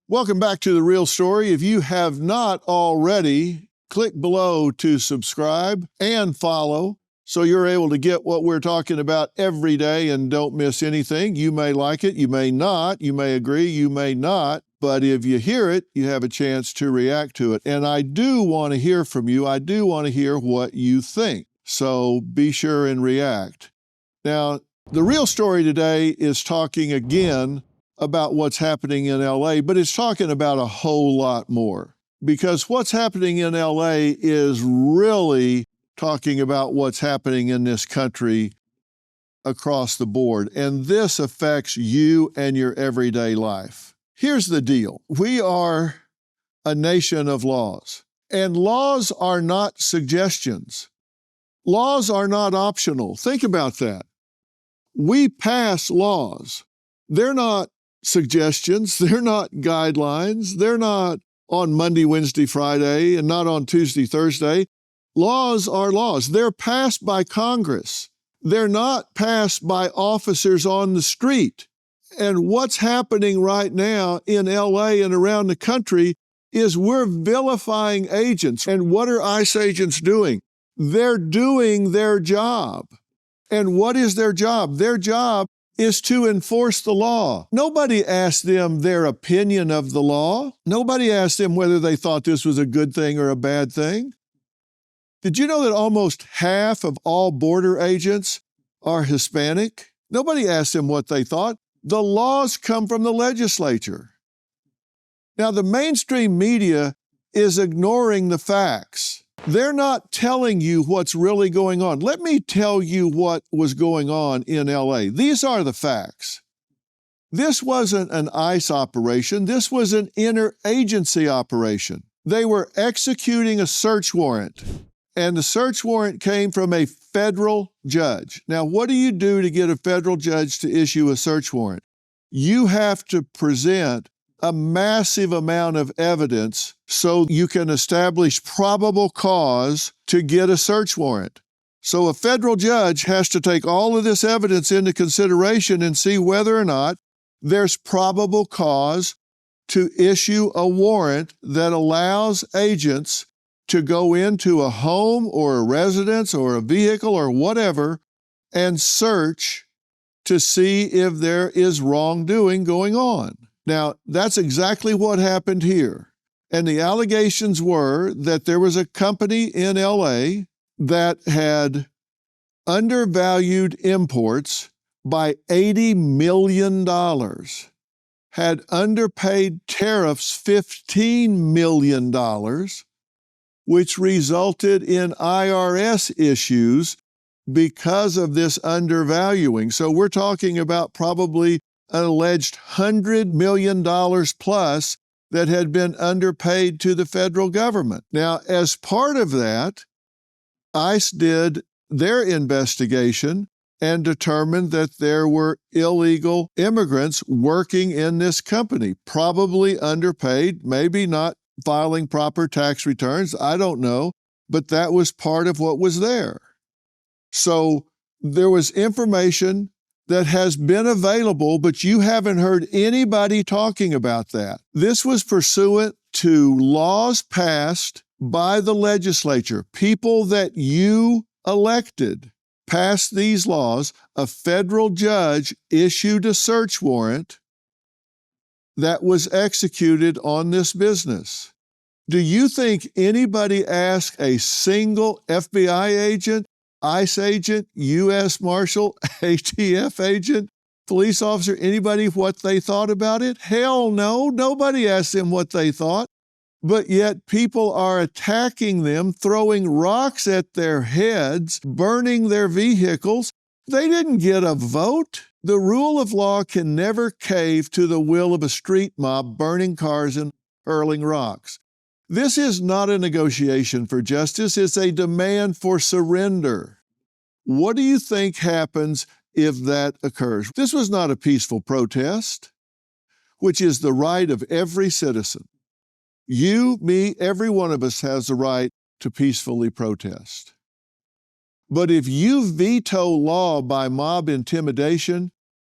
Welcome back to The Real Story. If you have not already, click below to subscribe and follow so you're able to get what we're talking about every day and don't miss anything. You may like it, you may not, you may agree, you may not, but if you hear it, you have a chance to react to it. And I do want to hear from you. I do want to hear what you think. So be sure and react. Now, the real story today is talking again about what's happening in LA, but it's talking about a whole lot more. Because what's happening in LA is really talking about what's happening in this country across the board. And this affects you and your everyday life. Here's the deal. We are a nation of laws, and laws are not suggestions. Laws are not optional. Think about that. We pass laws. They're not suggestions. They're not guidelines. They're not on Monday, Wednesday, Friday, and not on Tuesday, Thursday. Laws are laws. They're passed by Congress. They're not passed by officers on the street. And what's happening right now in LA and around the country is we're vilifying agents. And what are ICE agents doing? They're doing their job. And what is their job? Their job is to enforce the law. Nobody asked them their opinion of the law. Nobody asked them whether they thought this was a good thing or a bad thing. Did you know that almost half of all border agents are Hispanic? Nobody asked them what they thought. The laws come from the legislature. Now, the mainstream media is ignoring the facts. They're not telling you what's really going on. Let me tell you what was going on in LA. These are the facts. This wasn't an ICE operation. This was an interagency operation. They were executing a search warrant, and the search warrant came from a federal judge. Now, what do you do to get a federal judge to issue a search warrant? You have to present a massive amount of evidence so you can establish probable cause to get a search warrant. So a federal judge has to take all of this evidence into consideration and see whether or not there's probable cause to issue a warrant that allows agents to go into a home or a residence or a vehicle or whatever and search to see if there is wrongdoing going on. Now, that's exactly what happened here. And the allegations were that there was a company in LA that had undervalued imports by $80 million, had underpaid tariffs $15 million, which resulted in IRS issues because of this undervaluing. So we're talking about probably an alleged $100 million plus that had been underpaid to the federal government. Now, as part of that, ICE did their investigation and determined that there were illegal immigrants working in this company, probably underpaid, maybe not filing proper tax returns, I don't know, but that was part of what was there. So there was information that has been available, but you haven't heard anybody talking about that. This was pursuant to laws passed by the legislature. People that you elected passed these laws. A federal judge issued a search warrant that was executed on this business. Do you think anybody asked a single FBI agent, ICE agent, U.S. Marshal, ATF agent, police officer, anybody what they thought about it? Hell no, nobody asked them what they thought. But yet people are attacking them, throwing rocks at their heads, burning their vehicles. They didn't get a vote. The rule of law can never cave to the will of a street mob burning cars and hurling rocks. This is not a negotiation for justice. It's a demand for surrender. What do you think happens if that occurs? This was not a peaceful protest, which is the right of every citizen. You, me, every one of us has the right to peacefully protest. But if you veto law by mob intimidation,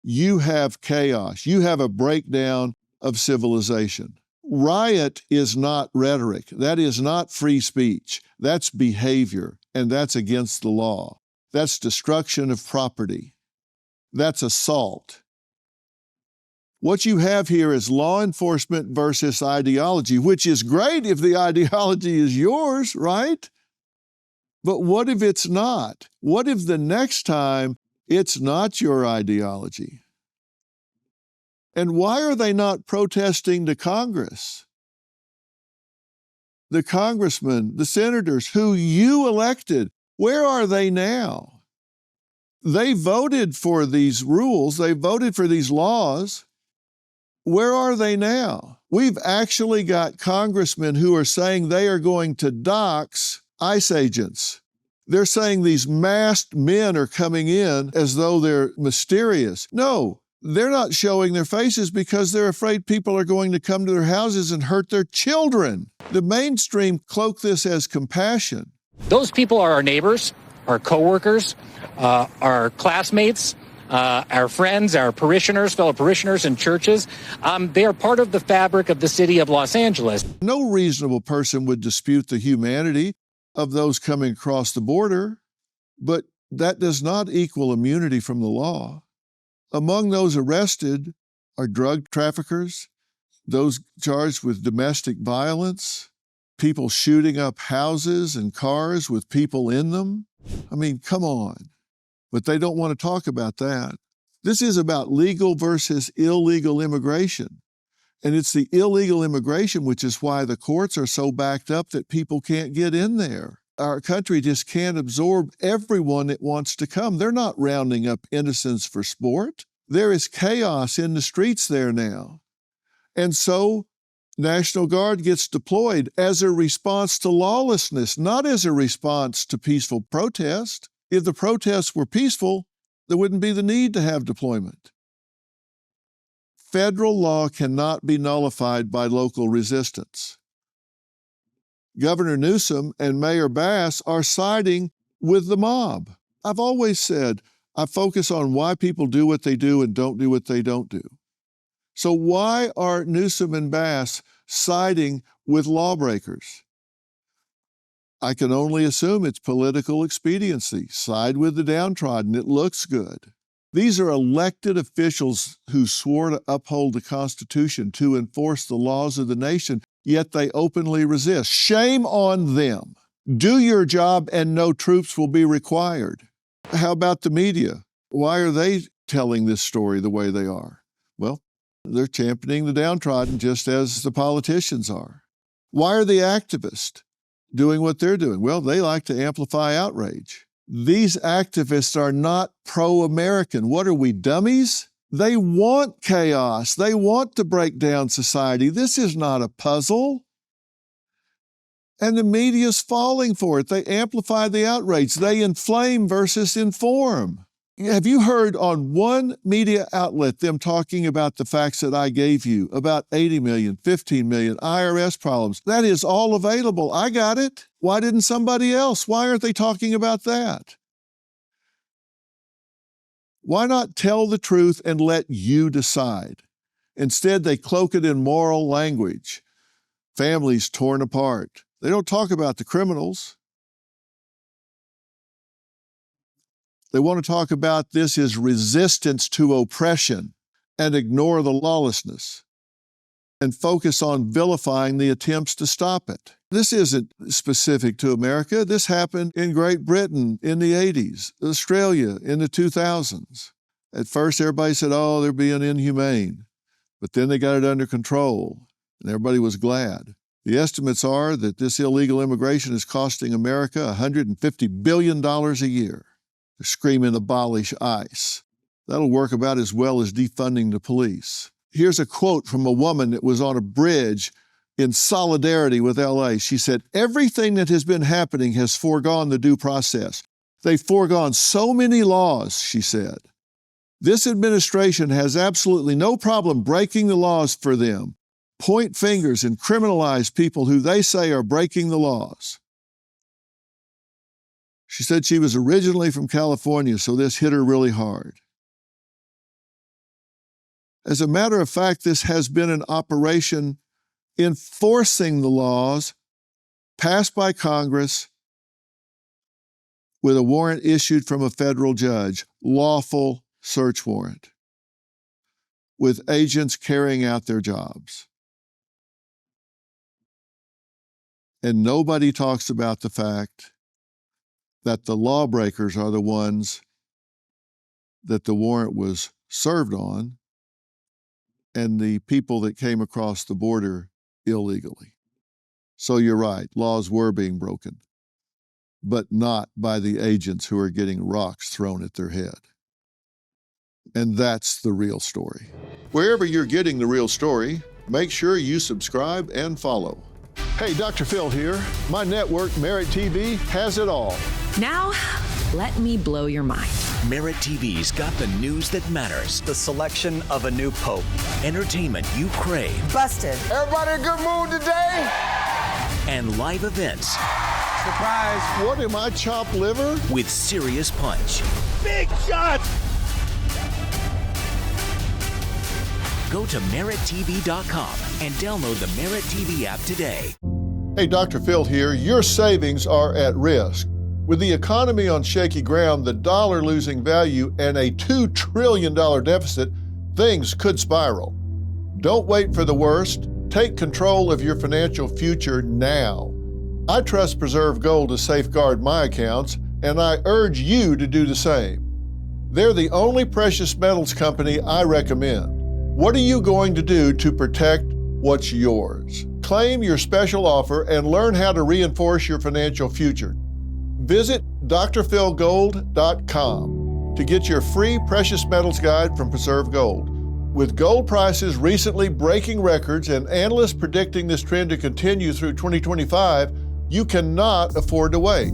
you have chaos. You have a breakdown of civilization. Riot is not rhetoric. That is not free speech. That's behavior, and that's against the law. That's destruction of property. That's assault. What you have here is law enforcement versus ideology, which is great if the ideology is yours, right? But what if it's not? What if the next time it's not your ideology? And why are they not protesting to Congress? The congressmen, the senators who you elected, where are they now? They voted for these rules. They voted for these laws. Where are they now? We've actually got congressmen who are saying they are going to dox ICE agents. They're saying these masked men are coming in as though they're mysterious. No, they're not showing their faces because they're afraid people are going to come to their houses and hurt their children. The mainstream cloak this as compassion. Those people are our neighbors, our coworkers, our classmates, our friends, our parishioners, fellow parishioners in churches. They are part of the fabric of the city of Los Angeles. No reasonable person would dispute the humanity of those coming across the border, but that does not equal immunity from the law. Among those arrested are drug traffickers, those charged with domestic violence, people shooting up houses and cars with people in them. I mean, come on. But they don't want to talk about that. This is about legal versus illegal immigration. And it's the illegal immigration, which is why the courts are so backed up that people can't get in there. Our country just can't absorb everyone that wants to come. They're not rounding up innocents for sport. There is chaos in the streets there now. And so National Guard gets deployed as a response to lawlessness, not as a response to peaceful protest. If the protests were peaceful, there wouldn't be the need to have deployment. Federal law cannot be nullified by local resistance. Governor Newsom and Mayor Bass are siding with the mob. I've always said I focus on why people do what they do and don't do what they don't do. So why are Newsom and Bass siding with lawbreakers? I can only assume it's political expediency. Side with the downtrodden. It looks good. These are elected officials who swore to uphold the Constitution, to enforce the laws of the nation, yet they openly resist. Shame on them. Do your job and no troops will be required. How about the media? Why are they telling this story the way they are? Well, they're championing the downtrodden just as the politicians are. Why are the activists doing what they're doing? Well, they like to amplify outrage. These activists are not pro-American. What are we, dummies? They want chaos. They want to break down society. This is not a puzzle. And the media's falling for it. They amplify the outrage. They inflame versus inform. Have you heard on one media outlet them talking about the facts that I gave you, about 80 million, 15 million, IRS problems? That is all available. I got it. Why didn't somebody else? Why aren't they talking about that? Why not tell the truth and let you decide? Instead, they cloak it in moral language. Families torn apart. They don't talk about the criminals. They want to talk about this as resistance to oppression and ignore the lawlessness and focus on vilifying the attempts to stop it. This isn't specific to America. This happened in Great Britain in the 80s, Australia in the 2000s. At first, everybody said, oh, they're being inhumane. But then they got it under control, and everybody was glad. The estimates are that this illegal immigration is costing America $150 billion a year. They're screaming, abolish ICE. That'll work about as well as defunding the police. Here's a quote from a woman that was on a bridge in solidarity with LA. She said, everything that has been happening has foregone the due process. They've foregone so many laws, she said. This administration has absolutely no problem breaking the laws for them. Point fingers and criminalize people who they say are breaking the laws. She said she was originally from California, so this hit her really hard. As a matter of fact, this has been an operation enforcing the laws passed by Congress with a warrant issued from a federal judge, lawful search warrant, with agents carrying out their jobs. And nobody talks about the fact that the lawbreakers are the ones that the warrant was served on, and the people that came across the border illegally. So you're right, laws were being broken, but not by the agents who are getting rocks thrown at their head. And that's the real story. Wherever you're getting the real story, make sure you subscribe and follow. Hey, Dr. Phil here. My network, Merit TV, has it all. Now, let me blow your mind. Merit TV's got the news that matters. The selection of a new pope. Entertainment you crave. Busted. Everybody in a good mood today? And live events. Surprise. What am I, chopped liver? With serious punch. Big shot. Go to merittv.com and download the Merit TV app today. Hey, Dr. Phil here. Your savings are at risk. With the economy on shaky ground, the dollar losing value, and a $2 trillion deficit, things could spiral. Don't wait for the worst. Take control of your financial future now. I trust Preserve Gold to safeguard my accounts, and I urge you to do the same. They're the only precious metals company I recommend. What are you going to do to protect what's yours? Claim your special offer and learn how to reinforce your financial future. Visit drphilgold.com to get your free precious metals guide from Preserve Gold. With gold prices recently breaking records and analysts predicting this trend to continue through 2025, you cannot afford to wait.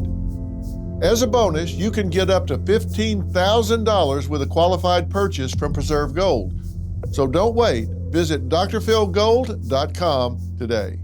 As a bonus, you can get up to $15,000 with a qualified purchase from Preserve Gold. So don't wait. Visit drphilgold.com today.